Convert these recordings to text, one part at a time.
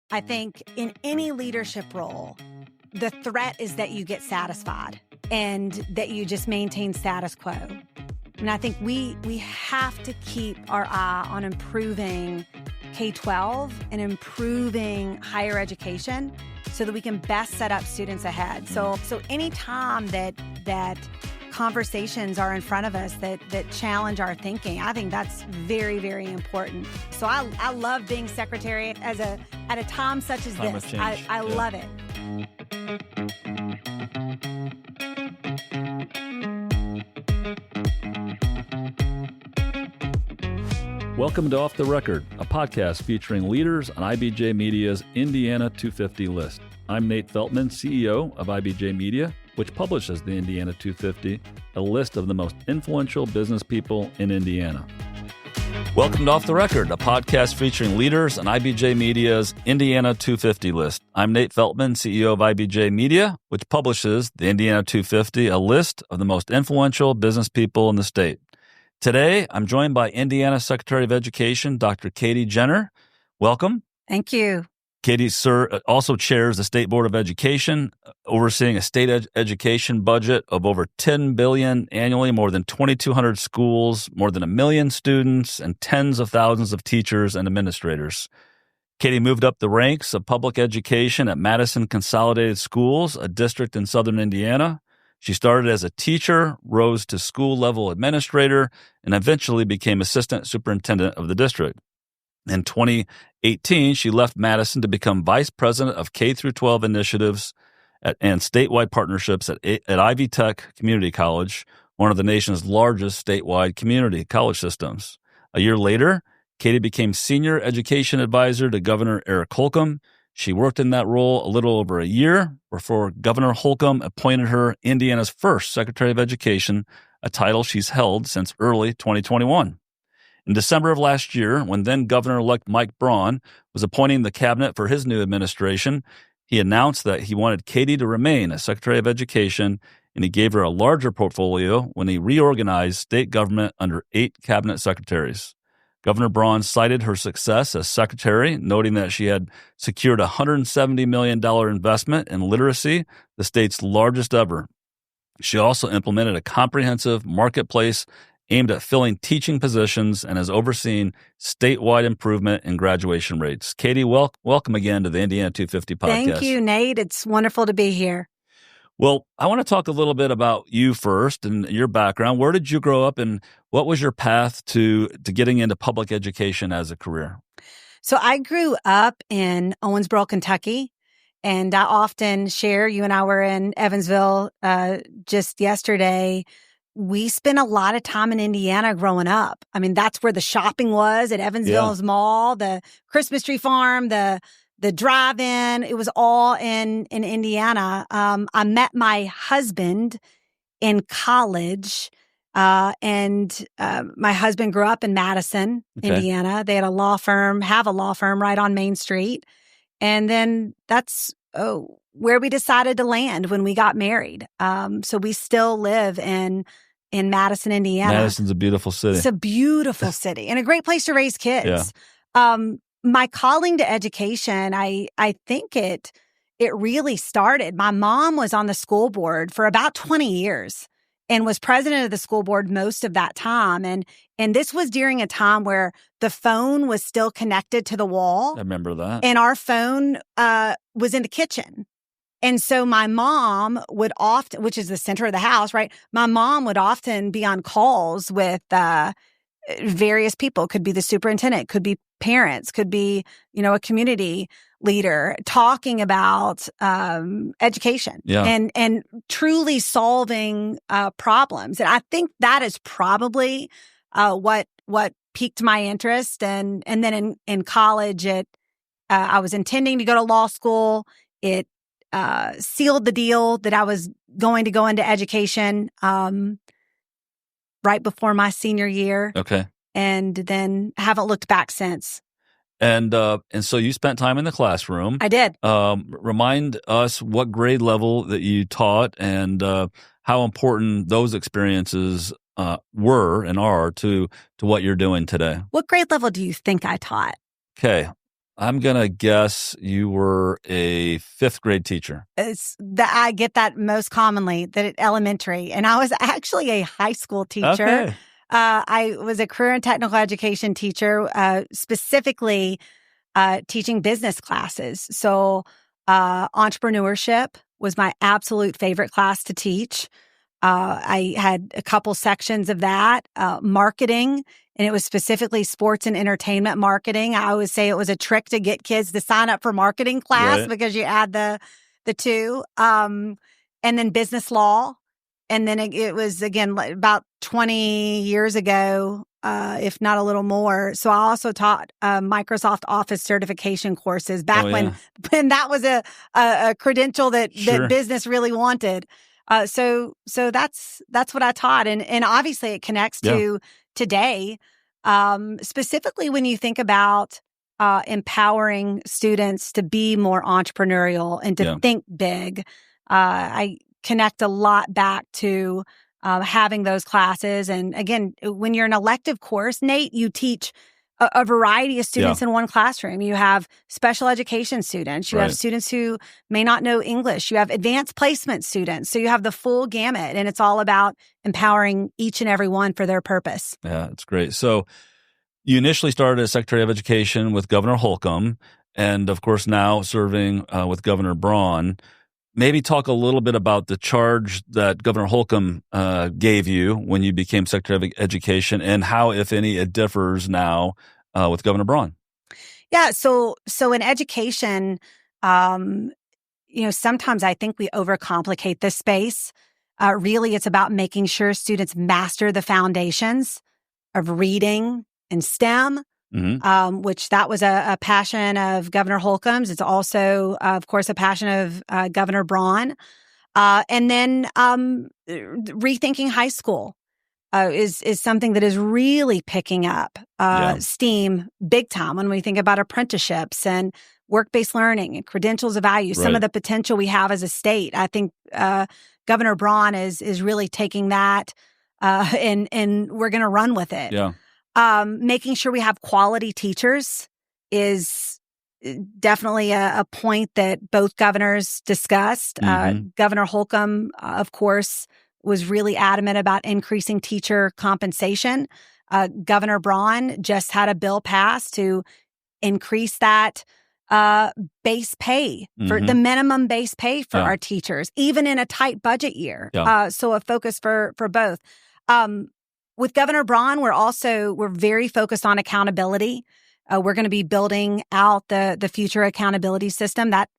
I think in any leadership role, the threat is that you get satisfied and that you just maintain status quo. And I think we have to keep our eye on improving K-12 and improving higher education so that we can best set up students ahead. So any time that conversations are in front of us that challenge our thinking, I think that's very, very important. So I love being secretary at a time such as Time this. of change. I love it. Welcome to Off the Record, a podcast featuring leaders on IBJ Media's Indiana 250 list. I'm Nate Feltman, CEO of IBJ Media, which publishes the Indiana 250, a list of the most influential business people in Indiana. Welcome to Off the Record, a podcast featuring leaders on IBJ Media's Indiana 250 list. I'm Nate Feltman, CEO of IBJ Media, which publishes the Indiana 250, a list of the most influential business people in the state. Today, I'm joined by Indiana Secretary of Education, Dr. Katie Jenner. Welcome. Thank you. Katie also chairs the State Board of Education, overseeing a state education budget of over $10 billion annually, more than 2,200 schools, more than 1 million students, and tens of thousands of teachers and administrators. Katie moved up the ranks of public education at Madison Consolidated Schools, a district in southern Indiana. She started as a teacher, rose to school-level administrator, and eventually became assistant superintendent of the district. In 2018, she left Madison to become vice president of K-12 initiatives and statewide partnerships at Ivy Tech Community College, one of the nation's largest statewide community college systems. A year later, Katie became senior education advisor to Governor Eric Holcomb. She worked in that role a little over a year before Governor Holcomb appointed her Indiana's first Secretary of Education, a title she's held since early 2021. In December of last year, when then Governor-elect Mike Braun was appointing the cabinet for his new administration, he announced that he wanted Katie to remain as Secretary of Education, and he gave her a larger portfolio when he reorganized state government under 8 cabinet secretaries. Governor Braun cited her success as secretary, noting that she had secured a $170 million investment in literacy, the state's largest ever. She also implemented a comprehensive marketplace aimed at filling teaching positions and has overseen statewide improvement in graduation rates. Katie, welcome again to the Indiana 250 podcast. Thank you, Nate. It's wonderful to be here. Well, I want to talk a little bit about you first and your background. Where did you grow up and what was your path to getting into public education as a career? So I grew up in Owensboro, Kentucky, and I often share, you and I were in Evansville just yesterday. We spent a lot of time in Indiana growing up. I mean, that's where the shopping was at Evansville's Mall, the Christmas tree farm, the drive-in. It was all in Indiana. I met my husband in college, and my husband grew up in Madison, Indiana. They had have a law firm right on Main Street. And then that's where we decided to land when we got married. So we still live in Madison, Indiana. Madison's a beautiful city. It's a beautiful city and a great place to raise kids. Yeah. My calling to education, I think it really started. My mom was on the school board for about 20 years and was president of the school board most of that time. And this was during a time where the phone was still connected to the wall. I remember that. And our phone was in the kitchen. And so my mom would often, which is the center of the house, right? My mom would often be on calls with various people. Could be the superintendent, could be parents, could be, a community leader talking about education and truly solving problems. And I think that is probably what piqued my interest. And then in college, I was intending to go to law school. It sealed the deal that I was going to go into education right before my senior year. Okay. And then haven't looked back since. And so you spent time in the classroom. I did. Remind us what grade level that you taught and how important those experiences were and are to what you're doing today. What grade level do you think I taught? Okay. I'm going to guess you were a fifth grade teacher. I get that most commonly, that at elementary. And I was actually a high school teacher. Okay. I was a career and technical education teacher, specifically teaching business classes. So entrepreneurship was my absolute favorite class to teach. I had a couple sections of that, marketing, and it was specifically sports and entertainment marketing. I always say it was a trick to get kids to sign up for marketing class because you add the two. And then business law. And then it was, again, about 20 years ago, if not a little more. So I also taught Microsoft Office certification courses back when that was a credential that business really wanted. So that's what I taught. And obviously it connects to today, specifically when you think about empowering students to be more entrepreneurial and to think big. I connect a lot back to having those classes. And again, when you're an elective course, Nate, you teach a variety of students in one classroom. You have special education students. You have students who may not know English. You have advanced placement students. So you have the full gamut, and it's all about empowering each and every one for their purpose. Yeah, it's great. So you initially started as Secretary of Education with Governor Holcomb, and of course now serving with Governor Braun. Maybe talk a little bit about the charge that Governor Holcomb gave you when you became Secretary of Education, and how, if any, it differs now with Governor Braun. Yeah. So in education, sometimes I think we overcomplicate this space. Really, it's about making sure students master the foundations of reading and STEM. Mm-hmm. Which that was a passion of Governor Holcomb's. It's also, of course, a passion of Governor Braun. And then rethinking high school is something that is really picking up steam big time when we think about apprenticeships and work-based learning and credentials of value. Some of the potential we have as a state. I think Governor Braun is really taking that and we're going to run with it. Yeah. Making sure we have quality teachers is definitely a point that both governors discussed. Mm-hmm. Governor Holcomb, of course, was really adamant about increasing teacher compensation. Governor Braun just had a bill passed to increase that base pay for the minimum base pay for our teachers, even in a tight budget year. Yeah. So a focus for both. With Governor Braun, we're very focused on accountability. We're going to be building out the future accountability system that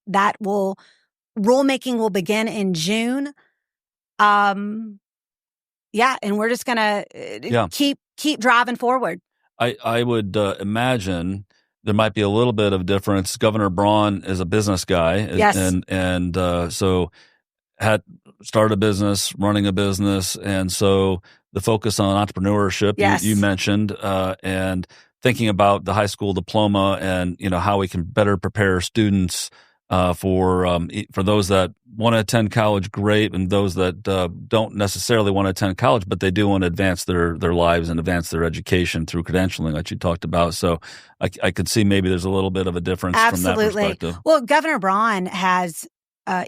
rulemaking will begin in June. And we're just going to keep driving forward. I would imagine there might be a little bit of difference. Governor Braun is a business guy, and so had started a business, running a business, and so the focus on entrepreneurship you mentioned, and thinking about the high school diploma and how we can better prepare students for those that want to attend college, great, and those that don't necessarily want to attend college, but they do want to advance their lives and advance their education through credentialing, like you talked about. So I could see maybe there's a little bit of a difference from that perspective. Well, Governor Braun has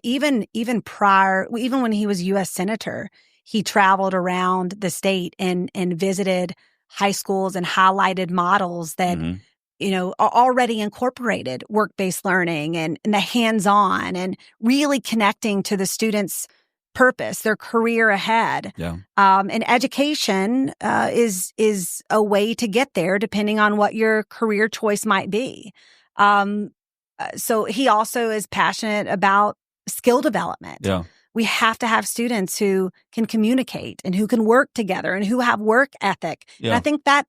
even when he was U.S. Senator, he traveled around the state and visited high schools and highlighted models that are already incorporated work-based learning and the hands-on and really connecting to the students' purpose, their career ahead. Yeah. And education is a way to get there, depending on what your career choice might be. So he also is passionate about skill development. Yeah. We have to have students who can communicate and who can work together and who have work ethic. Yeah. And I think that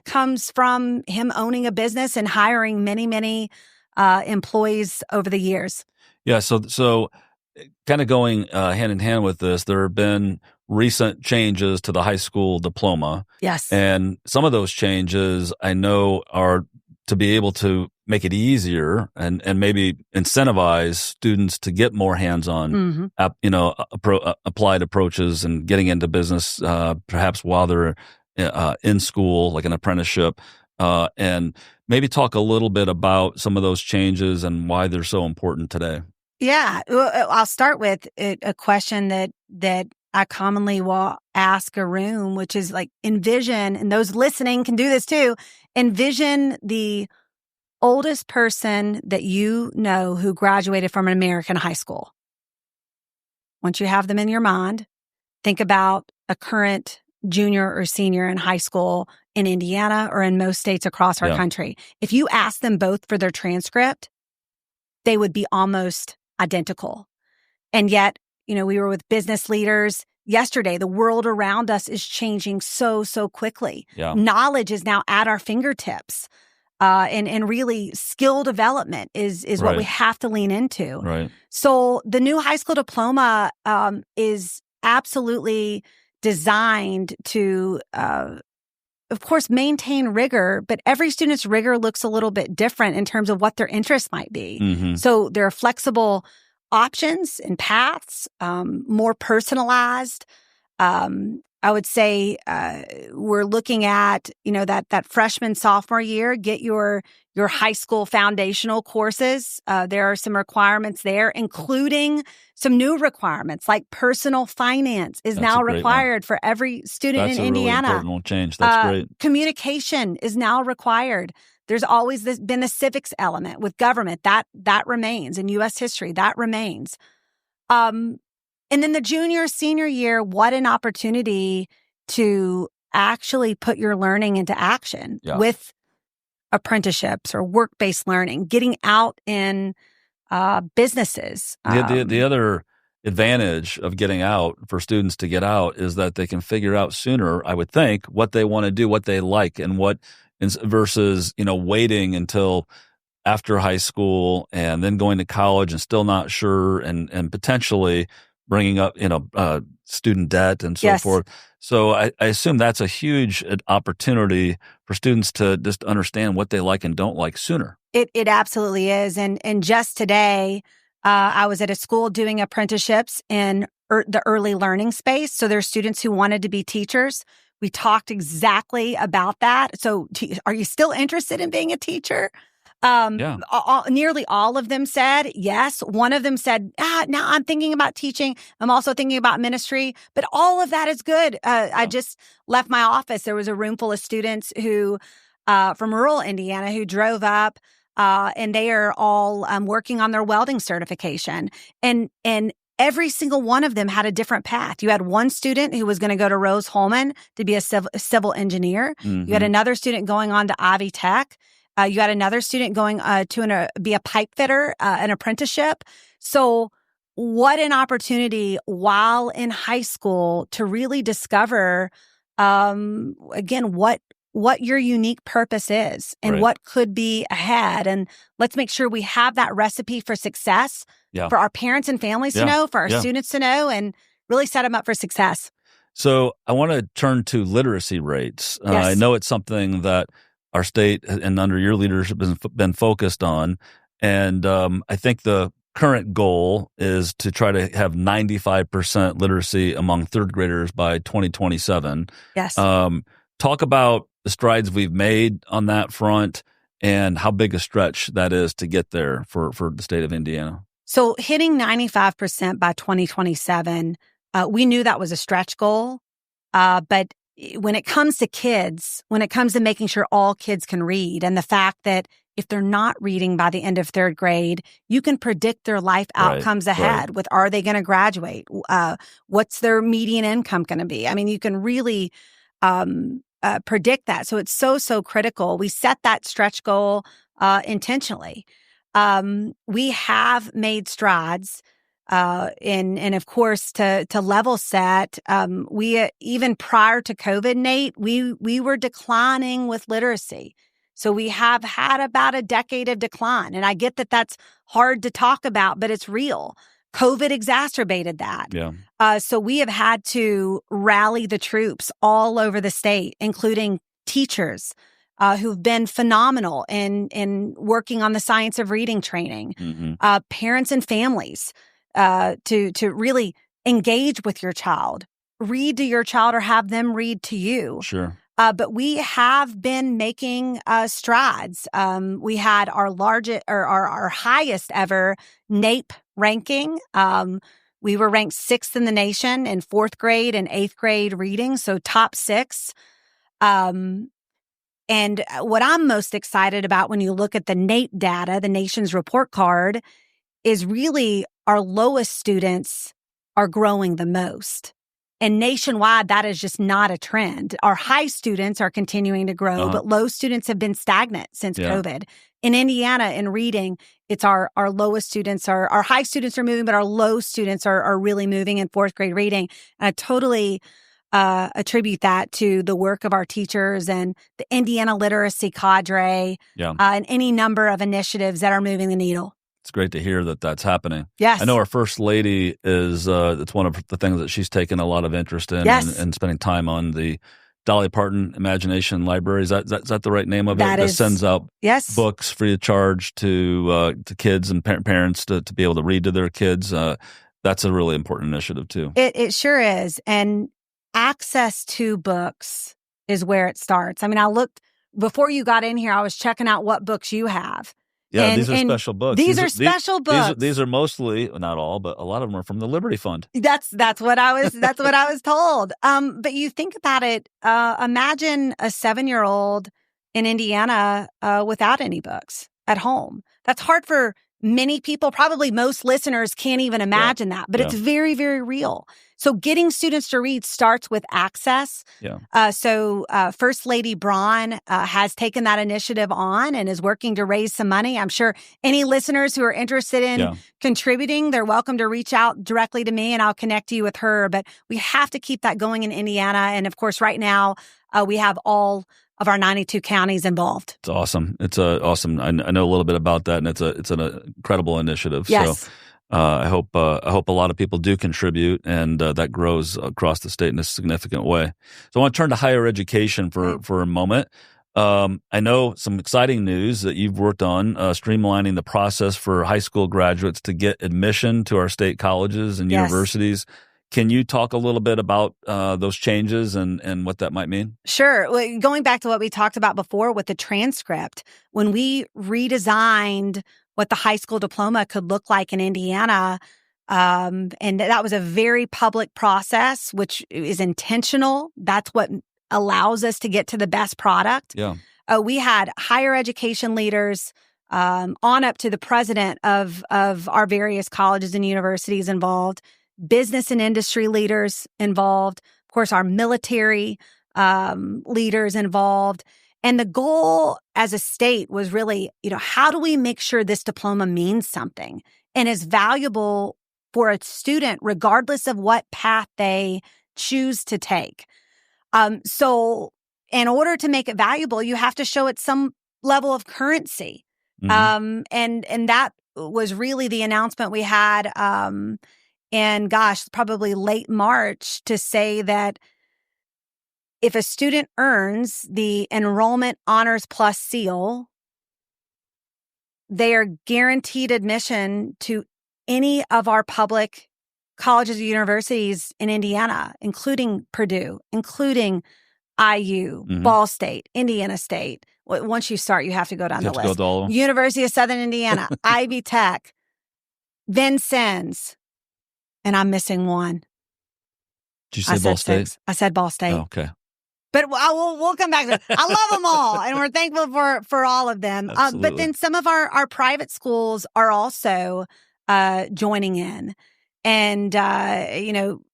comes from him owning a business and hiring many, many employees over the years. Yeah. So kind of going hand in hand with this, there have been recent changes to the high school diploma. Yes. And some of those changes I know are to be able to make it easier and maybe incentivize students to get more hands-on, applied approaches and getting into business, perhaps while they're in school, like an apprenticeship. and maybe talk a little bit about some of those changes and why they're so important today. Yeah, I'll start with a question that I commonly will ask a room, which is like envision, and those listening can do this too. Envision the oldest person that you know who graduated from an American high school. Once you have them in your mind, think about a current junior or senior in high school in Indiana or in most states across our country. If you ask them both for their transcript, they would be almost identical. And yet, we were with business leaders yesterday. The world around us is changing so quickly. Yeah. Knowledge is now at our fingertips. And really skill development is what we have to lean into. Right. So the new high school diploma is absolutely designed to, of course, maintain rigor, but every student's rigor looks a little bit different in terms of what their interests might be. Mm-hmm. So there are flexible options and paths, more personalized. I would say we're looking at, that freshman, sophomore year, get your high school foundational courses. There are some requirements there, including some new requirements like personal finance is now required for every student in Indiana. That's a really important change. That's great. Communication is now required. There's always been the civics element with government. That remains. In U.S. history, that remains. And then the junior, senior year, what an opportunity to actually put your learning into action with apprenticeships or work-based learning, getting out in businesses. The other advantage of getting out for students to get out is that they can figure out sooner, I would think, what they want to do, what they like, and what versus waiting until after high school and then going to college and still not sure and potentially bringing up, student debt and so forth. So I assume that's a huge opportunity for students to just understand what they like and don't like sooner. It absolutely is. And just today, I was at a school doing apprenticeships in the early learning space. So there's students who wanted to be teachers. We talked exactly about that. So are you still interested in being a teacher? Nearly all of them said yes. One of them said, now I'm thinking about teaching. I'm also thinking about ministry, but all of that is good. I just left my office. There was a room full of students who, from rural Indiana, who drove up, and they are all working on their welding certification. And every single one of them had a different path. You had one student who was going to go to Rose-Hulman to be a civil engineer. Mm-hmm. You had another student going on to Ivy Tech. You had another student going to be a pipe fitter, an apprenticeship. So what an opportunity while in high school to really discover, again, what your unique purpose is and what could be ahead. And let's make sure we have that recipe for success for our parents and families to know, for our students to know, and really set them up for success. So I want to turn to literacy rates. I know it's something that our state and under your leadership has been focused on. And I think the current goal is to try to have 95% literacy among third graders by 2027. Yes. Talk about the strides we've made on that front and how big a stretch that is to get there for the state of Indiana. So hitting 95% by 2027, we knew that was a stretch goal, but when it comes to kids, when it comes to making sure all kids can read, and the fact that if they're not reading by the end of third grade, you can predict their life outcomes ahead with, are they going to graduate? What's their median income going to be? I mean, you can really predict that. So it's so critical. We set that stretch goal intentionally. We have made strides. And of course, to level set, we even prior to COVID, Nate, we were declining with literacy. So we have had about a decade of decline. And I get that that's hard to talk about, but it's real. COVID exacerbated that. Yeah. So we have had to rally the troops all over the state, including teachers who've been phenomenal in working on the science of reading training, parents and families. To really engage with your child, read to your child, or have them read to you. Sure. But we have been making strides. We had our largest or our highest ever NAEP ranking. We were ranked 6th in the nation in 4th grade and 8th grade reading, so top 6. And what I'm most excited about when you look at the NAEP data, the nation's report card, is really our lowest students are growing the most. And nationwide, that is just not a trend. Our high students are continuing to grow, but low students have been stagnant since COVID. In Indiana, in reading, it's our lowest students our high students are moving, but our low students are really moving in 4th grade reading. And I totally attribute that to the work of our teachers and the Indiana literacy cadre and any number of initiatives that are moving the needle. It's great to hear that that's happening. Yes. I know our First Lady is, it's one of the things that she's taken a lot of interest in and spending time on the Dolly Parton Imagination Library. Is that the right name of it? That sends out books free of charge to kids and parents to be able to read to their kids. That's a really important initiative too. It sure is. And access to books is where it starts. I mean, I looked, before you got in here, I was checking out what books you have. Yeah, these are special books. These are special books. These are mostly, not all, but a lot of them are from the Liberty Fund. That's what I was told. But you think about it, imagine a 7-year-old in Indiana without any books at home. That's hard for many people. Probably most listeners can't even imagine that, but it's very, very real. So getting students to read starts with access. So First Lady Braun has taken that initiative on and is working to raise some money. I'm sure any listeners who are interested in contributing, they're welcome to reach out directly to me and I'll connect you with her. But we have to keep that going in Indiana. And of course, right now, we have all of our 92 counties involved. It's awesome. It's awesome. I know a little bit about that, and it's an incredible initiative. Yes. So I hope a lot of people do contribute, and that grows across the state in a significant way. So I want to turn to higher education for a moment. I know some exciting news that you've worked on, streamlining the process for high school graduates to get admission to our state colleges and universities. Can you talk a little bit about those changes and what that might mean? Sure. Well, going back to what we talked about before with the transcript, when we redesigned what the high school diploma could look like in Indiana, and that was a very public process, which is intentional. That's what allows us to get to the best product. Yeah. We had higher education leaders on up to the president of our various colleges and universities involved, business and industry leaders involved, of course, our military leaders involved. And the goal as a state was really, how do we make sure this diploma means something and is valuable for a student, regardless of what path they choose to take? So in order to make it valuable, you have to show it some level of currency. And that was really the announcement we had in, probably late March, to say that if a student earns the Enrollment Honors Plus seal, they are guaranteed admission to any of our public colleges or universities in Indiana, including Purdue, including IU, Ball State, Indiana State. Once you start, you have to go down the list. University of Southern Indiana, Ivy Tech, Vincennes, and I'm missing one. Did you say Ball State? I said Ball State. Oh, okay. But we'll come back to it. I love them all, and we're thankful for all of them. But then some of our private schools are also joining in. And,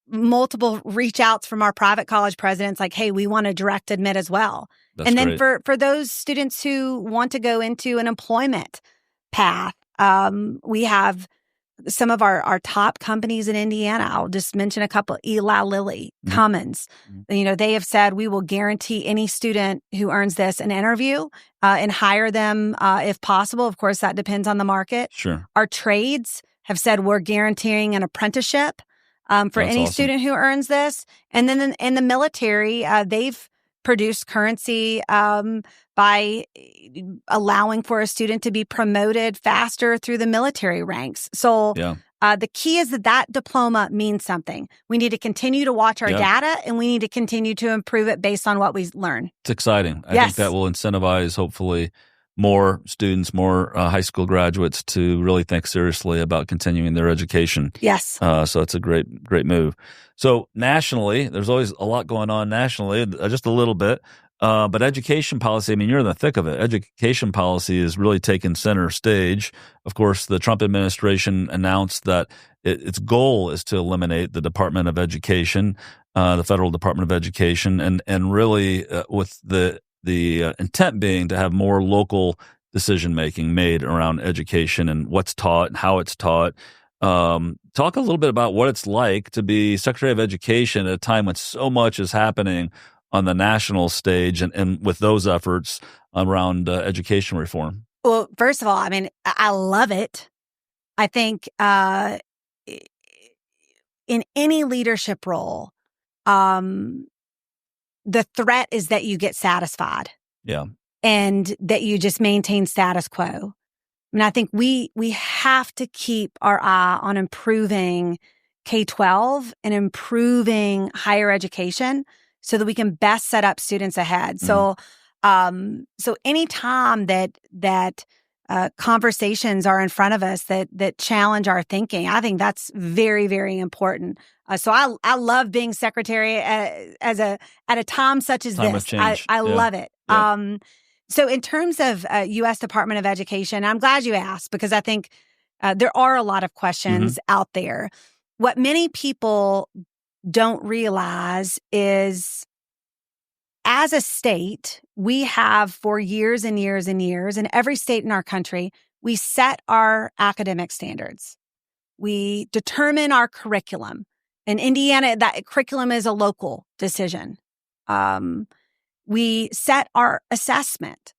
multiple reach outs from our private college presidents like, hey, we want to direct admit as well. That's and then great. for those students who want to go into an employment path, we have some of our top companies in Indiana. I'll just mention a couple: Eli Lilly, Cummins. They have said we will guarantee any student who earns this an interview and hire them if possible. Of course, that depends on the market. Sure. Our trades have said we're guaranteeing an apprenticeship for any student who earns this. And then in the military, they've produced currency by allowing for a student to be promoted faster through the military ranks. So The key is that diploma means something. We need to continue to watch our data, and we need to continue to improve it based on what we learn. It's exciting. I think that will incentivize, hopefully, more students, more high school graduates to really think seriously about continuing their education. Yes. So it's a great move. So nationally, there's always a lot going on nationally, just a little bit. But education policy, I mean, you're in the thick of it. Education policy is really taking center stage. Of course, the Trump administration announced that its goal is to eliminate the Department of Education, the Federal Department of Education, and really with the intent being to have more local decision making made around education and what's taught and how it's taught. Talk a little bit about what it's like to be Secretary of Education at a time when so much is happening on the national stage and with those efforts around education reform. Well, first of all, I mean, I love it. I think in any leadership role, the threat is that you get satisfied. Yeah. And that you just maintain status quo. I mean, I think we have to keep our eye on improving K-12 and improving higher education so that we can best set up students ahead. Mm-hmm. So any time that conversations are in front of us that challenge our thinking, I think that's very, very important. So I love being secretary at a time such as time this. Of change. I love it. Yeah. So in terms of U.S. Department of Education, I'm glad you asked because I think there are a lot of questions out there. What many people don't realize is as a state, we have for years and years and years, in every state in our country, we set our academic standards. We determine our curriculum. In Indiana, that curriculum is a local decision. We set our assessment.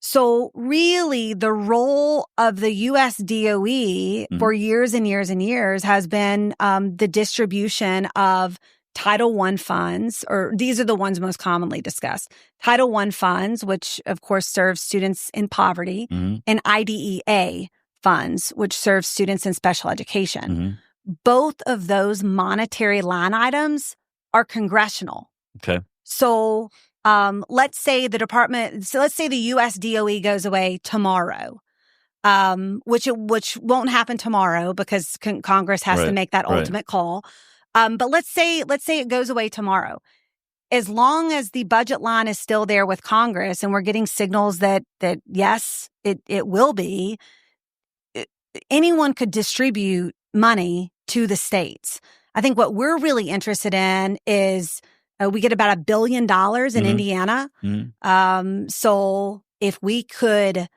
So really the role of the U.S. DOE for years and years and years has been the distribution of Title I funds, or these are the ones most commonly discussed. Title I funds, which of course serves students in poverty, and IDEA funds, which serve students in special education. Both of those monetary line items are congressional. Okay. So let's say the U.S. DOE goes away tomorrow, which won't happen tomorrow because Congress has to make that ultimate call. But let's say it goes away tomorrow. As long as the budget line is still there with Congress and we're getting signals that yes, it will be, anyone could distribute money to the states. I think what we're really interested in is we get about $1 billion in Indiana. So if we could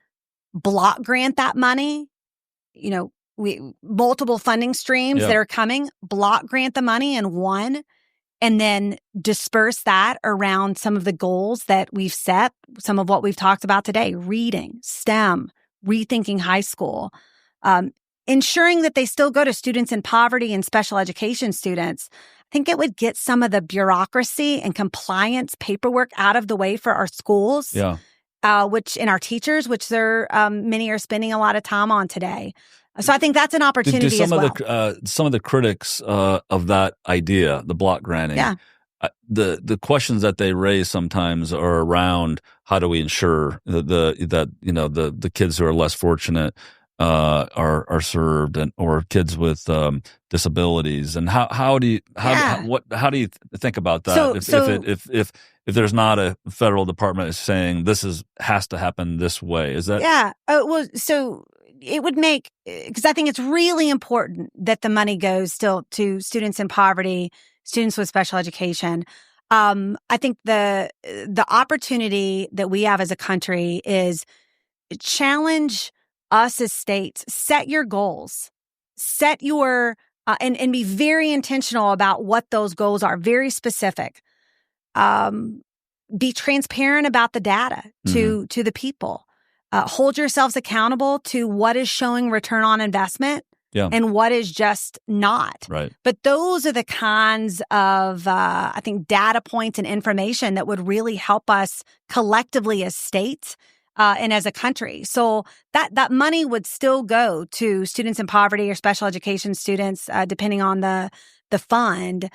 block grant that money, multiple funding streams that are coming, block grant the money in one, and then disperse that around some of the goals that we've set, some of what we've talked about today, reading, STEM, rethinking high school, ensuring that they still go to students in poverty and special education students. I think it would get some of the bureaucracy and compliance paperwork out of the way for our schools, which in our teachers, which many are spending a lot of time on today. So I think that's an opportunity as well. Some of the critics of that idea, the block granting, the questions that they raise sometimes are around how do we ensure that the kids who are less fortunate are served, or kids with disabilities, and how do you think about that? If there's not a federal department saying this has to happen this way, is that so it would make, because I think it's really important that the money goes still to students in poverty, students with special education. I think the opportunity that we have as a country is challenge us as states, set your goals, set your, and be very intentional about what those goals are, very specific. Be transparent about the data to the people. Hold yourselves accountable to what is showing return on investment and what is just not. Right. But those are the kinds of, I think, data points and information that would really help us collectively as states and as a country. So that money would still go to students in poverty or special education students, depending on the fund.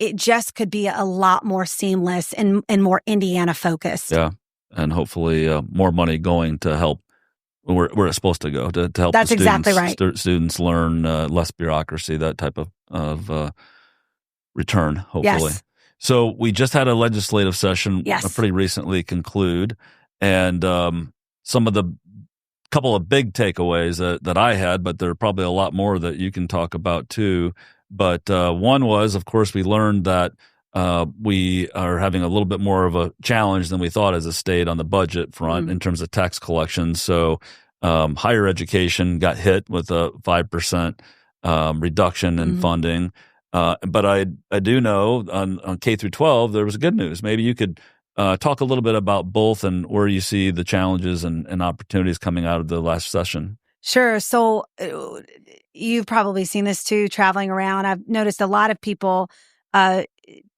It just could be a lot more seamless and more Indiana focused. Yeah, and hopefully more money going to help where it's supposed to go to help That's the students, exactly right. Students learn less bureaucracy, that type of return, hopefully. Yes. So we just had a legislative session Yes. pretty recently conclude, and some of the couple of big takeaways that I had, but there are probably a lot more that you can talk about too. But one was, of course, we learned that we are having a little bit more of a challenge than we thought as a state on the budget front in terms of tax collections. So higher education got hit with a 5% reduction in funding. But I do know on K through 12, there was good news. Maybe you could talk a little bit about both and where you see the challenges and opportunities coming out of the last session. Sure. So you've probably seen this too, traveling around. I've noticed a lot of people,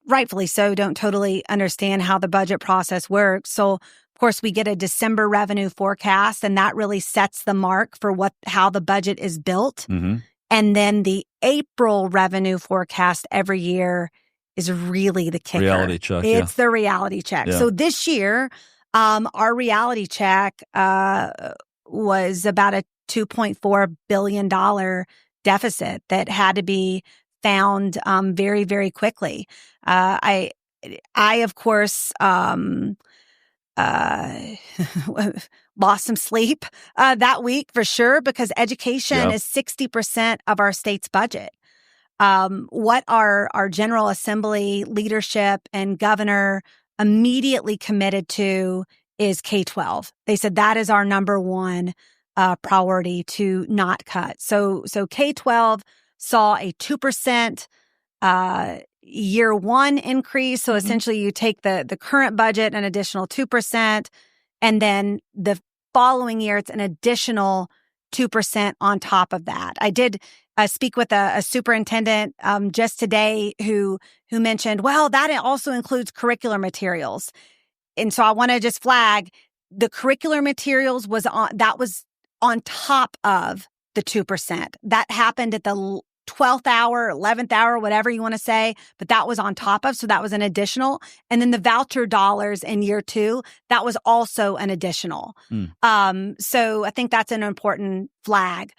rightfully so, don't totally understand how the budget process works. So, of course, we get a December revenue forecast, and that really sets the mark for how the budget is built. And then the April revenue forecast every year is really the kicker. Reality check. It's the reality check. Yeah. So this year, our reality check was about a $2.4 billion deficit that had to be found very, very quickly. I of course, lost some sleep that week for sure, because education is 60% of our state's budget. What our General Assembly leadership and governor immediately committed to is K-12. They said that is our number one priority to not cut. So K-12 saw a 2% year one increase. So essentially you take the current budget, an additional 2%, and then the following year it's an additional 2% on top of that. I did speak with a superintendent just today who mentioned, well, that also includes curricular materials. And so I want to just flag the curricular materials was on top of the 2%. That happened at the 12th hour, 11th hour, whatever you want to say, but that was on top of. So that was an additional. And then the voucher dollars in year two, that was also an additional. So I think that's an important flag.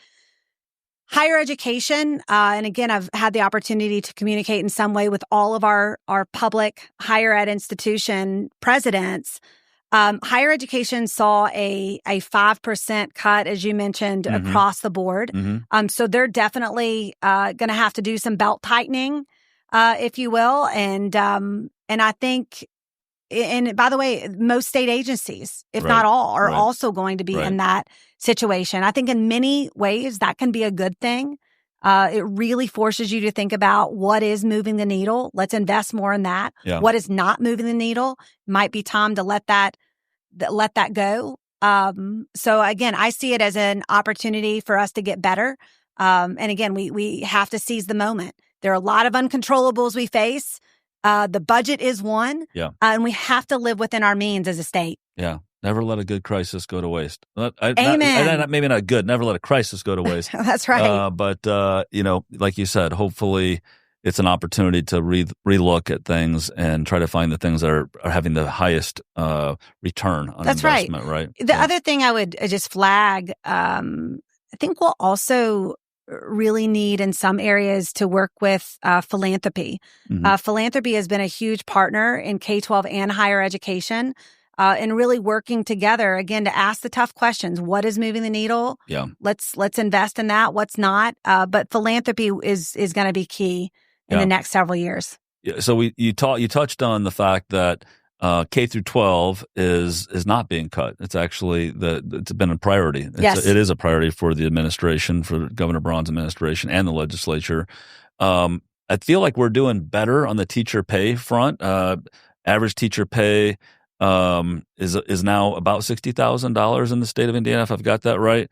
Higher education, and again, I've had the opportunity to communicate in some way with all of our public higher ed institution presidents. Higher education saw a 5% cut, as you mentioned, across the board. So they're definitely going to have to do some belt tightening, if you will. And I think, and by the way, most state agencies, if not all, are also going to be in that situation. I think in many ways that can be a good thing. It really forces you to think about what is moving the needle. Let's invest more in that. What is not moving the needle? Might be time to let that go. So again, I see it as an opportunity for us to get better. And again, we have to seize the moment. There are a lot of uncontrollables we face. The budget is one. And we have to live within our means as a state. Yeah. Never let a good crisis go to waste. Amen. Maybe not good. Never let a crisis go to waste. That's right. But like you said, hopefully it's an opportunity to relook at things and try to find the things that are having the highest return on investment, right? The other thing I would just flag, I think we'll also really need in some areas to work with philanthropy. Philanthropy has been a huge partner in K-12 and higher education. And really working together again to ask the tough questions. What is moving the needle? Let's invest in that. What's not? But philanthropy is going to be key in the next several years. So you touched on the fact that K through 12 is not being cut. It's actually it's been a priority. It is a priority for the administration, for Governor Braun's administration and the legislature. I feel like we're doing better on the teacher pay front. Average teacher pay is now about $60,000 in the state of Indiana, if I've got that right.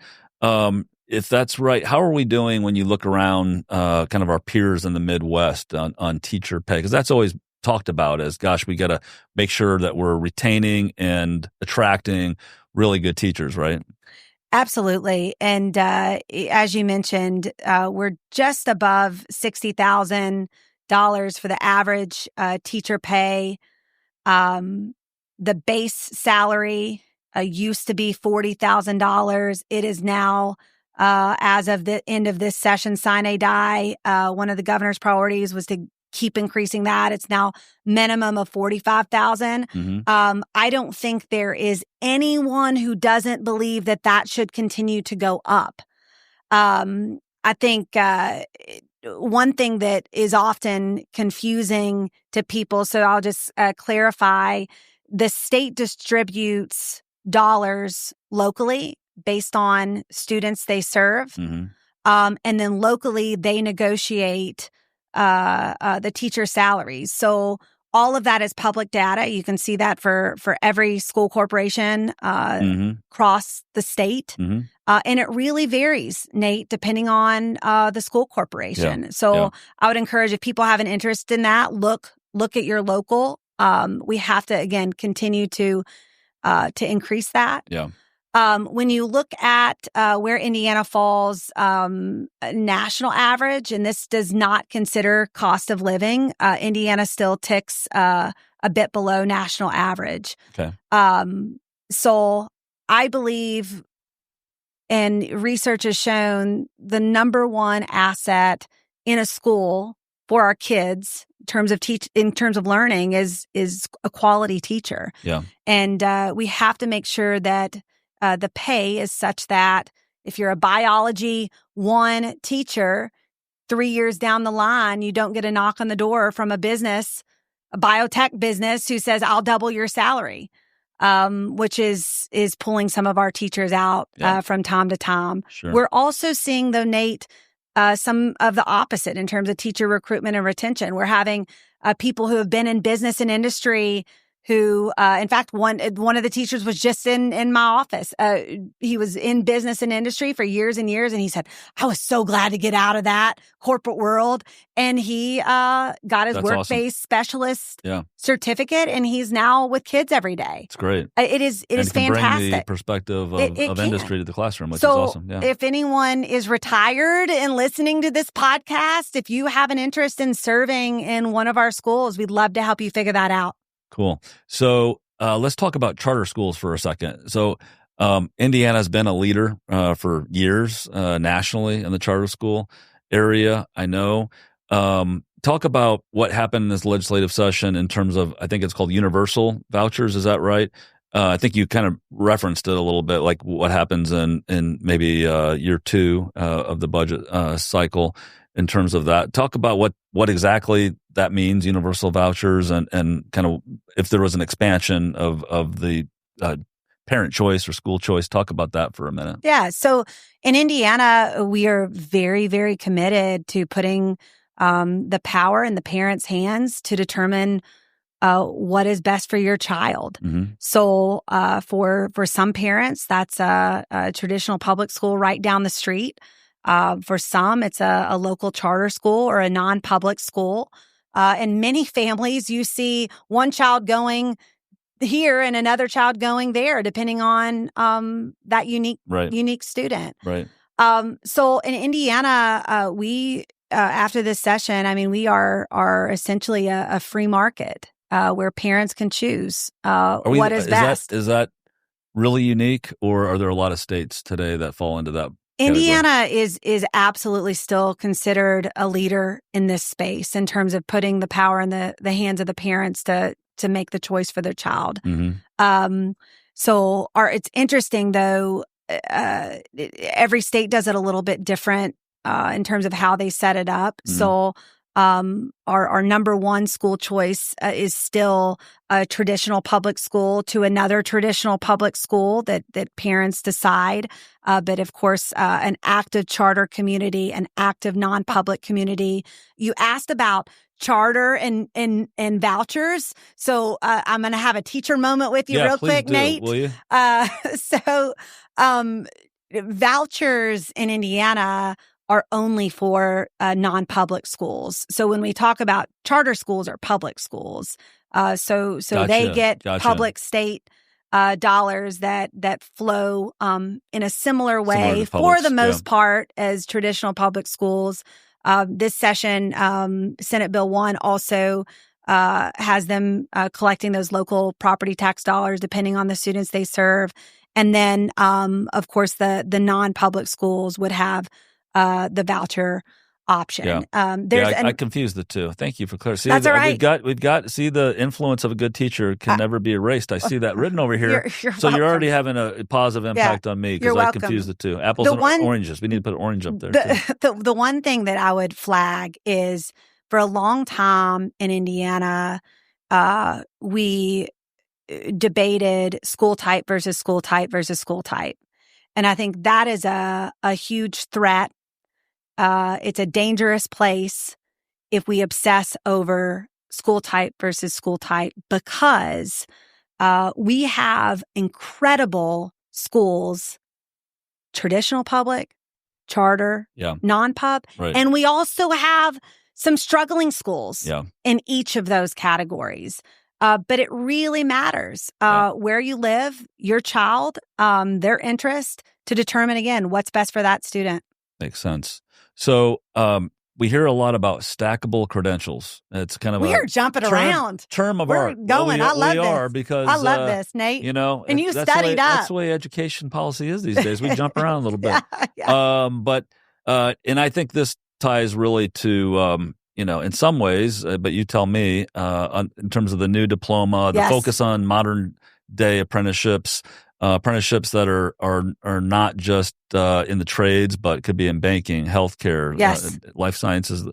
If that's right, how are we doing when you look around kind of our peers in the Midwest on teacher pay? Because that's always talked about as, gosh, we got to make sure that we're retaining and attracting really good teachers, right? Absolutely. And as you mentioned, we're just above $60,000 for the average teacher pay. The base salary used to be $40,000. It is now, as of the end of this session, sine die, one of the governor's priorities was to keep increasing that. It's now minimum of $45,000. I don't think there is anyone who doesn't believe that that should continue to go up. I think one thing that is often confusing to people, so I'll just clarify, the state distributes dollars locally based on students they serve. And then locally, they negotiate the teacher salaries. So all of that is public data. You can see that for every school corporation across the state. And it really varies, Nate, depending on the school corporation. I would encourage, if people have an interest in that, look at your local. We have to, again, continue to increase that. When you look at where Indiana falls national average, and this does not consider cost of living, Indiana still ticks a bit below national average. So I believe, and research has shown, the number one asset in a school for our kids in terms of learning is a quality teacher. And we have to make sure that the pay is such that if you're a biology 1 teacher, 3 years down the line, you don't get a knock on the door from a biotech business who says, I'll double your salary, which is pulling some of our teachers out from time to time. We're also seeing, though, Nate, some of the opposite in terms of teacher recruitment and retention. We're having people who have been in business and industry who, in fact, one of the teachers was just in my office. He was in business and industry for years and years, and he said, I was so glad to get out of that corporate world. And he got his work-based specialist certificate, and he's now with kids every day. It's great. It is fantastic. Bring the perspective of industry to the classroom, which is awesome. If anyone is retired and listening to this podcast, if you have an interest in serving in one of our schools, we'd love to help you figure that out. Cool. So let's talk about charter schools for a second. So Indiana's been a leader for years nationally in the charter school area, I know. Talk about what happened in this legislative session in terms of, I think it's called universal vouchers. Is that right? I think you kind of referenced it a little bit, like what happens in maybe year 2 of the budget cycle in terms of that. Talk about what exactly that means, universal vouchers, and kind of if there was an expansion of the parent choice or school choice. Talk about that for a minute. Yeah. So in Indiana, we are very, very committed to putting the power in the parents' hands to determine what is best for your child. So for some parents, that's a traditional public school right down the street. For some, it's a local charter school or a non-public school. In many families, you see one child going here and another child going there, depending on that unique student. So in Indiana, we after this session, I mean, we are essentially a free market where parents can choose what is best. Is that really unique, or are there a lot of states today that fall into that? Indiana is absolutely still considered a leader in this space in terms of putting the power in the hands of the parents to make the choice for their child. So it's interesting, though, every state does it a little bit different in terms of how they set it up. So our number one school choice is still a traditional public school to another traditional public school that parents decide. But of course, an active charter community, an active non-public community. You asked about charter and vouchers. So I'm going to have a teacher moment with you real quick, Nate. Will you? So vouchers in Indiana are only for non-public schools. So when we talk about charter schools or public schools, so they get public state dollars that flow in a similar way for the most part as traditional public schools. This session, Senate Bill 1 also has them collecting those local property tax dollars depending on the students they serve. And then, of course, the non-public schools would have the voucher option. I confused the two. Thank you for clarifying. That's all right. We've got. See, the influence of a good teacher can never be erased. I see that written over here. You're so welcome. You're already having a positive impact on me because I confused the two. Apples and oranges. We need to put orange up there. The one thing that I would flag is for a long time in Indiana, we debated school type versus school type versus school type. And I think that is a huge threat. It's a dangerous place if we obsess over school type versus school type because we have incredible schools, traditional public, charter, non-pub, and we also have some struggling schools in each of those categories. But it really matters where you live, your child, their interest to determine, again, what's best for that student. Makes sense. So we hear a lot about stackable credentials. It's kind of we are jumping around. Term of We're art. going. Well, I love this. Are because I love this, Nate. You know, and you studied up. That's the way education policy is these days. We jump around a little bit. And I think this ties really to in some ways, but you tell me, in terms of the new diploma, the focus on modern day apprenticeships that are not just in the trades, but could be in banking, healthcare, life sciences.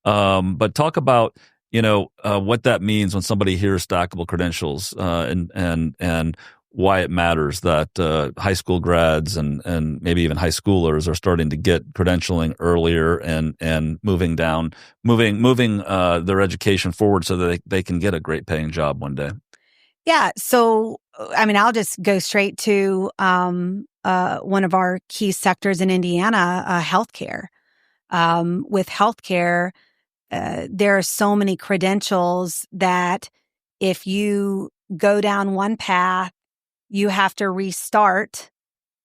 But talk about what that means when somebody hears stackable credentials, and why it matters that high school grads and maybe even high schoolers are starting to get credentialing earlier and moving their education forward so that they can get a great paying job one day. Yeah. So, I mean, I'll just go straight to one of our key sectors in Indiana, healthcare. With healthcare, there are so many credentials that if you go down one path, you have to restart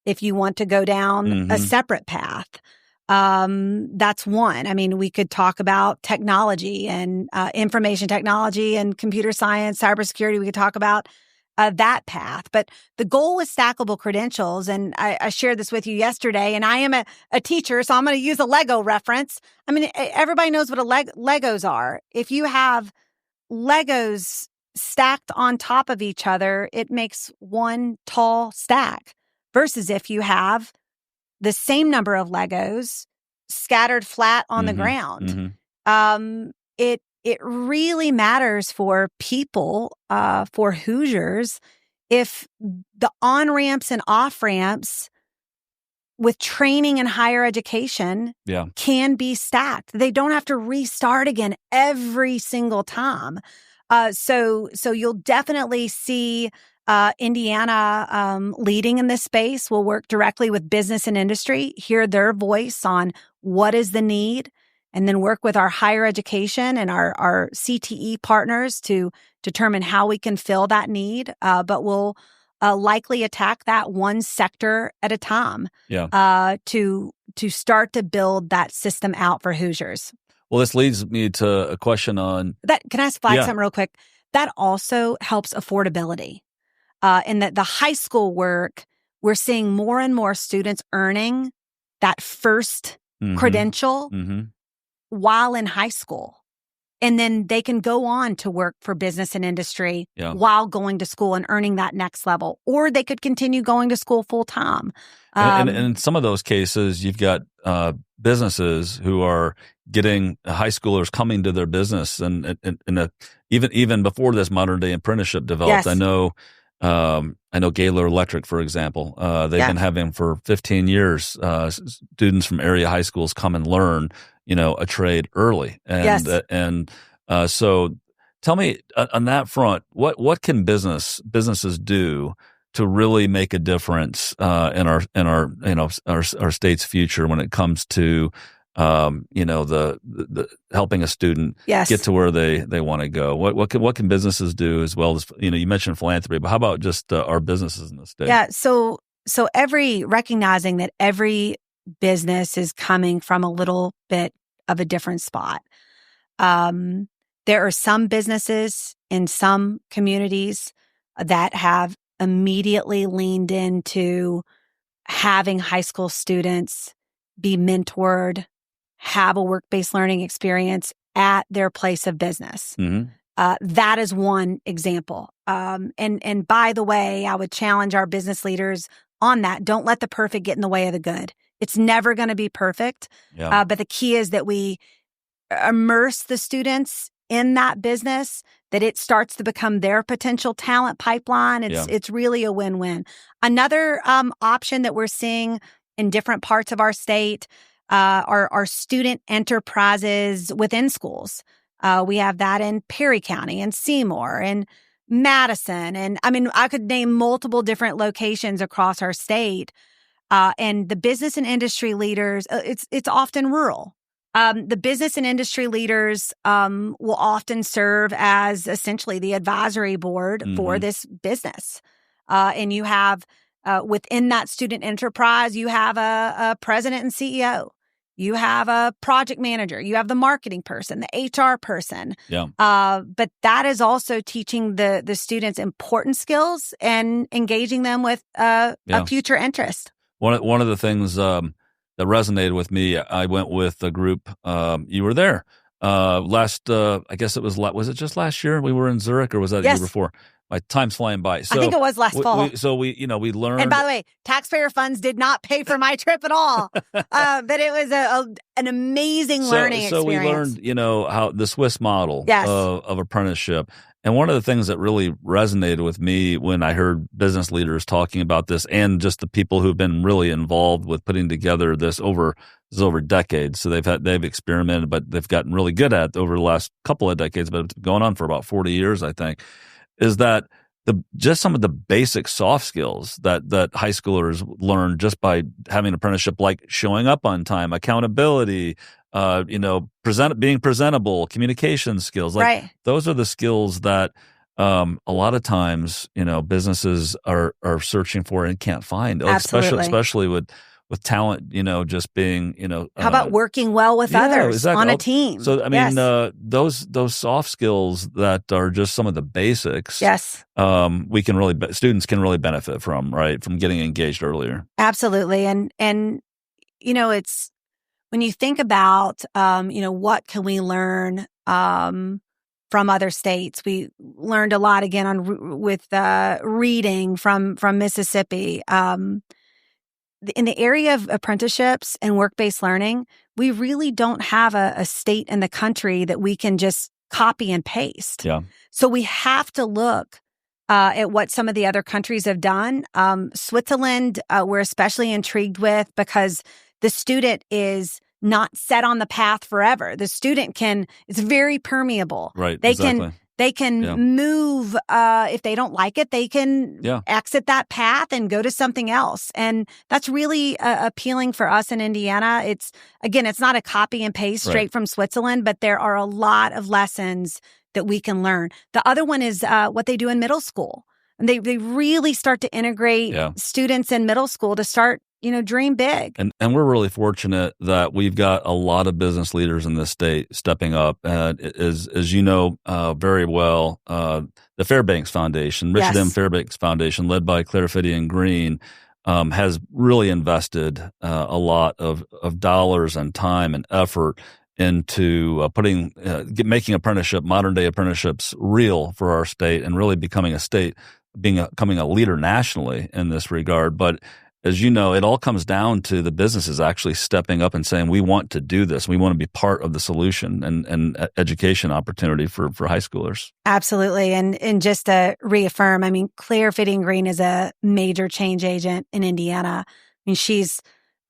if you want to go down a separate path. That's one. I mean, we could talk about technology and information technology and computer science, cybersecurity. We could talk about that path. But the goal with stackable credentials, and I shared this with you yesterday, and I am a teacher, so I'm going to use a Lego reference. I mean, everybody knows what Legos are. If you have Legos stacked on top of each other, it makes one tall stack. Versus if you have the same number of Legos scattered flat on the ground. It really matters for people, for Hoosiers, if the on-ramps and off-ramps with training and higher education can be stacked. They don't have to restart again every single time. So you'll definitely see Indiana leading in this space. We'll work directly with business and industry, hear their voice on what is the need, and then work with our higher education and our CTE partners to determine how we can fill that need. But we'll likely attack that one sector at a time to start to build that system out for Hoosiers. Well, this leads me to a question on that. Can I flag something real quick? That also helps affordability. In that the high school work, we're seeing more and more students earning that first credential while in high school. And then they can go on to work for business and industry while going to school and earning that next level. Or they could continue going to school full time. And in some of those cases, you've got businesses who are getting high schoolers coming to their business, and even before this modern day apprenticeship developed. I know Gaylor Electric, for example. They've been having for 15 years students from area high schools come and learn, a trade early. And so tell me on that front, what can businesses do to really make a difference in our state's future when it comes to the helping a student Yes. get to where they want to go. What can businesses do as well as, you mentioned philanthropy, but how about just our businesses in the state? Yeah. So recognizing that every business is coming from a little bit of a different spot. There are some businesses in some communities that have immediately leaned into having high school students be mentored, have a work-based learning experience at their place of business. Mm-hmm. That is one example. And by the way, I would challenge our business leaders on that. Don't let the perfect get in the way of the good. It's never going to be perfect. Yeah. But the key is that we immerse the students in that business, that it starts to become their potential talent pipeline. It's really a win-win. Another option that we're seeing in different parts of our state are student enterprises within schools. We have that in Perry County and Seymour and Madison. And I mean, I could name multiple different locations across our state. And the business and industry leaders, it's often rural. The business and industry leaders will often serve as essentially the advisory board for this business. And you have within that student enterprise, you have a president and CEO. You have a project manager. You have the marketing person, the HR person. Yeah. But that is also teaching the students important skills and engaging them with a future interest. One of the things that resonated with me, I went with a group. You were there last. I guess was it just last year? We were in Zurich, or was that the year before? My time's flying by. So I think it was last fall. We learned. And by the way, taxpayer funds did not pay for my trip at all. But it was an amazing learning experience. So we learned, how the Swiss model of apprenticeship. And one of the things that really resonated with me when I heard business leaders talking about this, and just the people who've been really involved with putting together this over decades. So they've experimented, but they've gotten really good at it over the last couple of decades, but it's been going on for about 40 years, I think, is that just some of the basic soft skills that high schoolers learn just by having an apprenticeship, like showing up on time, accountability, being presentable, communication skills. Like those are the skills that a lot of times, businesses are searching for and can't find. Absolutely. Especially with talent, just being, how about working well with others on a team? So, I mean, those soft skills that are just some of the basics. Yes. Students can really benefit from getting engaged earlier. Absolutely. And, it's when you think about, what can we learn, from other states? We learned a lot again with reading from Mississippi. In the area of apprenticeships and work-based learning, we really don't have a state in the country that we can just copy and paste. Yeah. So we have to look at what some of the other countries have done. Switzerland, we're especially intrigued with because the student is not set on the path forever. The student it's very permeable. Right. They can move, if they don't like it, they can exit that path and go to something else. And that's really appealing for us in Indiana. It's not a copy and paste straight from Switzerland, but there are a lot of lessons that we can learn. The other one is what they do in middle school. And they really start to integrate students in middle school to start dream big. And we're really fortunate that we've got a lot of business leaders in this state stepping up. As you know very well, the Fairbanks Foundation, Richard M. Fairbanks Foundation, led by Claire Fidian Green, has really invested a lot of dollars and time and effort into making modern day apprenticeships real for our state, and really becoming a leader nationally in this regard. But as you know, it all comes down to the businesses actually stepping up and saying, we want to do this. We want to be part of the solution and education opportunity for high schoolers. Absolutely. And just to reaffirm, I mean, Claire Fidian Green is a major change agent in Indiana. I mean, she's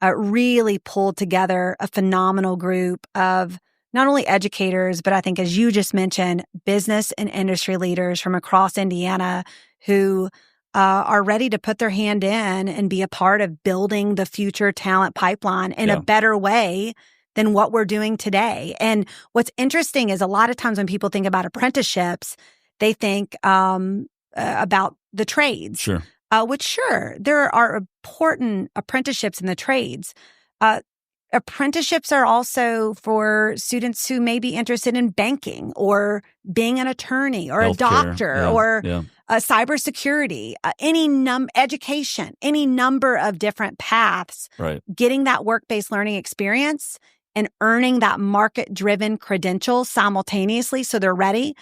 really pulled together a phenomenal group of not only educators, but I think, as you just mentioned, business and industry leaders from across Indiana who are ready to put their hand in and be a part of building the future talent pipeline in a better way than what we're doing today. And what's interesting is a lot of times when people think about apprenticeships, they think about the trades. Sure. Which sure, there are important apprenticeships in the trades. Apprenticeships are also for students who may be interested in banking or being an attorney or Healthcare, a doctor or yeah. Cybersecurity, education, any number of different paths. Right. Getting that work-based learning experience and earning that market-driven credential simultaneously so they're ready,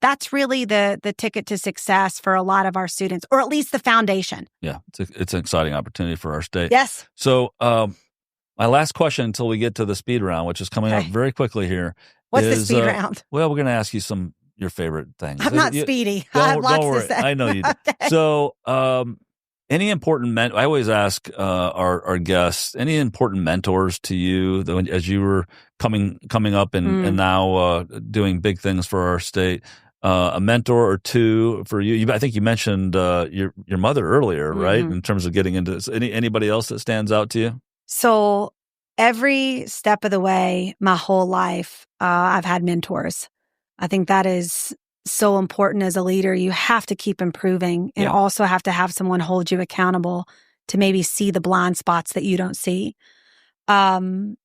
that's really the ticket to success for a lot of our students, or at least the foundation. Yeah, it's an exciting opportunity for our state. Yes. So my last question until we get to the speed round, which is coming up very quickly here. What's the speed round? Well, we're going to ask you your favorite things. I'm not speedy. I have lots to say. I know you do. Okay. So any important I always ask our guests, any important mentors to you as you were coming up and now doing big things for our state? A mentor or two for you. I think you mentioned your mother earlier, right? In terms of getting into this. Anybody else that stands out to you? So every step of the way, my whole life, I've had mentors. I think that is so important as a leader. You have to keep improving and also have to have someone hold you accountable to maybe see the blind spots that you don't see. When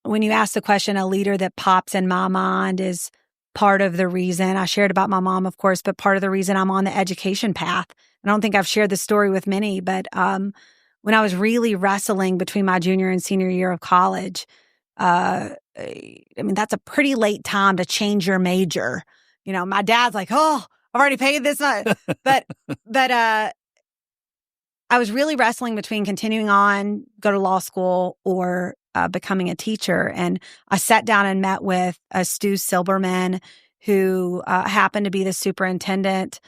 you ask the question, a leader that pops in my mind is part of the reason I shared about my mom, of course, but part of the reason I'm on the education path. I don't think I've shared the story with many, but when I was really wrestling between my junior and senior year of college, I mean, that's a pretty late time to change your major. You know, my dad's like, "Oh, I've already paid this much," but I was really wrestling between continuing on, go to law school, or becoming a teacher. And I sat down and met with Stu Silberman, who happened to be the superintendent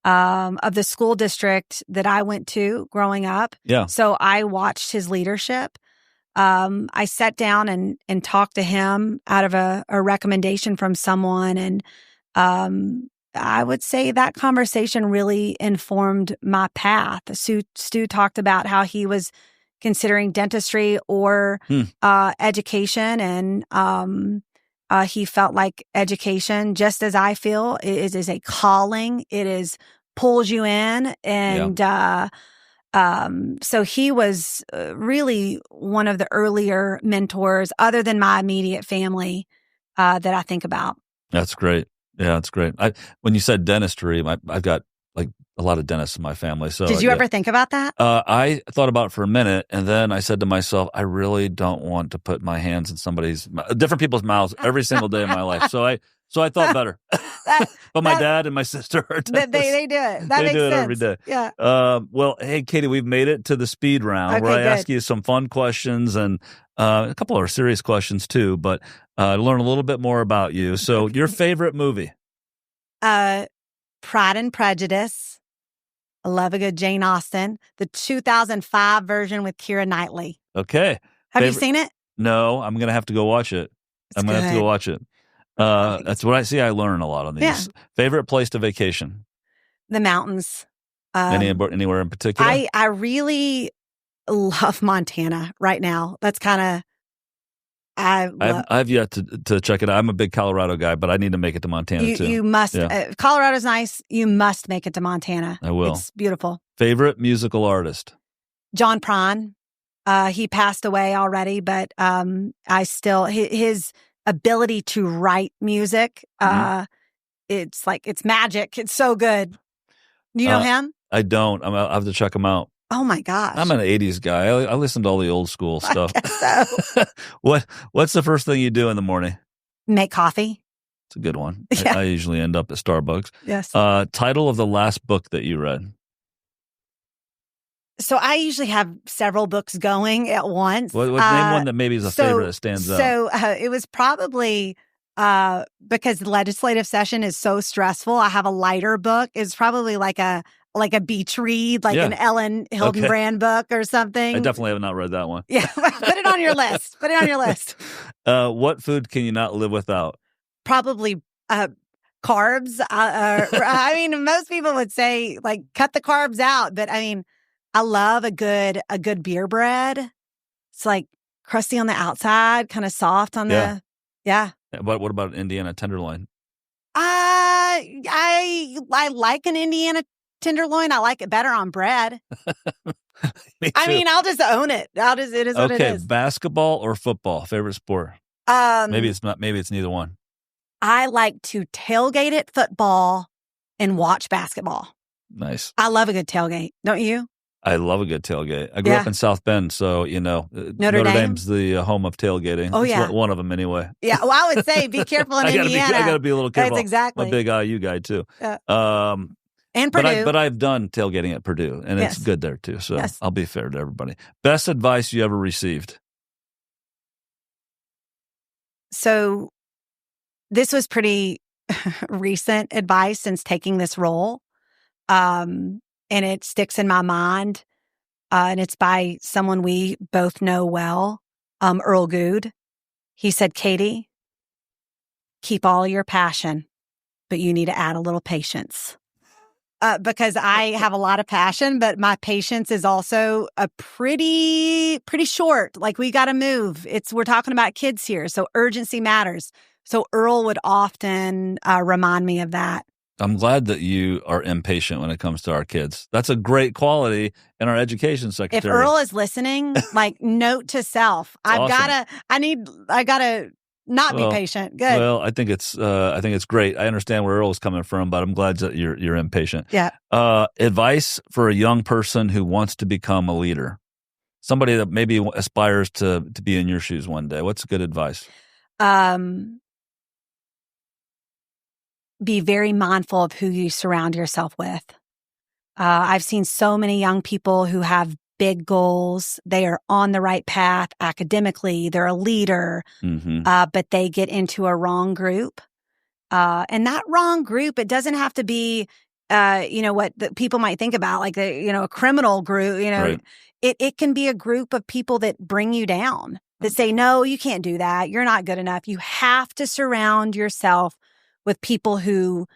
of the school district that I went to growing up. Yeah. So I watched his leadership. I sat down and talked to him out of a recommendation from someone. And I would say that conversation really informed my path. Stu talked about how he was considering dentistry or education. And he felt like education, just as I feel, is a calling. It pulls you in. And so he was really one of the earlier mentors, other than my immediate family, that I think about. That's great. Yeah, that's great. When you said dentistry, I've got like a lot of dentists in my family. So did you ever think about that? I thought about it for a minute, and then I said to myself, I really don't want to put my hands in different people's mouths every single day of my life. So I thought better. But my dad and my sister are dentists. They do it. That they makes do it sense. every day. Yeah. Well, hey, Katie, we've made it to the speed round where I ask you some fun questions and a couple of serious questions too, but learn a little bit more about you. So your favorite movie? Pride and Prejudice. I love a good Jane Austen. The 2005 version with Keira Knightley. Okay. Have you seen it? No, I'm going to have to go watch it. I'm going to have to go watch it. That's what I see. I learn a lot on these. Yeah. Favorite place to vacation? The mountains. Anywhere in particular? I really love Montana right now. That's kind of I've yet to check it out. I'm a big Colorado guy, but I need to make it to Montana too. You must. Yeah. Colorado's nice. You must make it to Montana. I will. It's beautiful. Favorite musical artist? John Prine. He passed away already, but I still his ability to write music. It's magic. It's so good. Do you know him? I don't. I'll have to check him out. Oh my gosh. I'm an 80s guy. I listen to all the old school stuff. I guess so. What's the first thing you do in the morning? Make coffee. It's a good one. Yeah. I usually end up at Starbucks. Yes. Title of the last book that you read? So I usually have several books going at once. Name one that maybe is a favorite that stands out. So it was probably because the legislative session is so stressful. I have a lighter book. It's probably like a beach read, an Ellen Hildenbrand book or something. I definitely have not read that one. Yeah, put it on your list. Put it on your list. What food can you not live without? Probably carbs. I mean, most people would say cut the carbs out, but I mean, I love a good beer bread. It's like crusty on the outside, kind of soft on the, yeah. But what about Indiana tenderloin? I like an Indiana tenderloin. I like it better on bread. Me I too. mean, I'll just own it. It is what it is. Basketball or football? Favorite sport? Maybe it's not. Maybe it's neither one. I like to tailgate at football and watch basketball. Nice. I love a good tailgate. Don't you? I love a good tailgate. I grew up in South Bend, so Notre Dame? Dame's the home of tailgating. Oh, yeah. One of them anyway. Yeah. Well, I would say be careful in Indiana. I got to be a little careful. That's exactly. I'm a big IU guy too. And Purdue. But I've done tailgating at Purdue, and it's good there too. So I'll be fair to everybody. Best advice you ever received? So this was pretty recent advice since taking this role. And it sticks in my mind. And it's by someone we both know well, Earl Good. He said, Katie, keep all your passion, but you need to add a little patience. Because I have a lot of passion, but my patience is also a pretty short. Like, we got to move. We're talking about kids here, so urgency matters. So Earl would often remind me of that. I'm glad that you are impatient when it comes to our kids. That's a great quality in our education secretary. If Earl is listening, like, note to self, I gotta not be patient. Good. Well, I think it's great. I understand where Earl's coming from, but I'm glad that you're impatient. Yeah. Advice for a young person who wants to become a leader, somebody that maybe aspires to be in your shoes one day. What's good advice? Be very mindful of who you surround yourself with. I've seen so many young people who have big goals. They are on the right path academically. They're a leader, but they get into a wrong group. And that wrong group, it doesn't have to be, what the people might think about, like a criminal group. Right. It can be a group of people that bring you down, that say, no, you can't do that. You're not good enough. You have to surround yourself with people who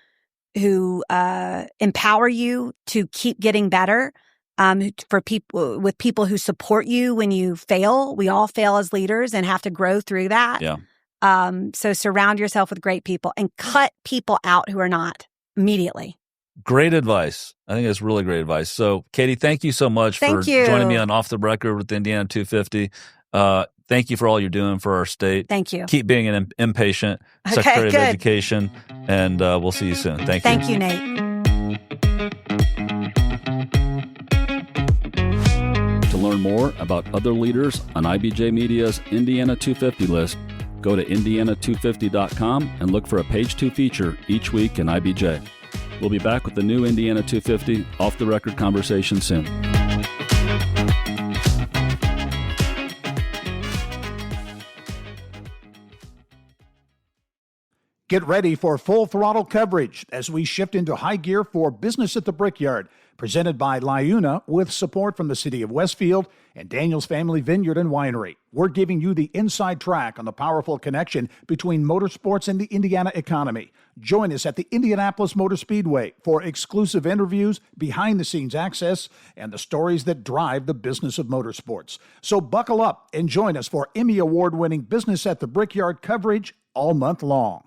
empower you to keep getting better. With people who support you when you fail. We all fail as leaders and have to grow through that. Yeah. So surround yourself with great people and cut people out who are not immediately. Great advice. I think that's really great advice. So, Katie, thank you so much for joining me on Off the Record with Indiana 250. Thank you for all you're doing for our state. Thank you. Keep being an impatient Secretary of Education, and we'll see you soon. Thank you. Thank you, Nate. To learn more about other leaders on IBJ Media's Indiana 250 list, go to indiana250.com and look for a Page 2 feature each week in IBJ. We'll be back with the new Indiana 250 Off the Record conversation soon. Get ready for full throttle coverage as we shift into high gear for Business at the Brickyard, presented by LiUNA with support from the City of Westfield and Daniel's Family Vineyard and Winery. We're giving you the inside track on the powerful connection between motorsports and the Indiana economy. Join us at the Indianapolis Motor Speedway for exclusive interviews, behind-the-scenes access, and the stories that drive the business of motorsports. So buckle up and join us for Emmy Award-winning Business at the Brickyard coverage all month long.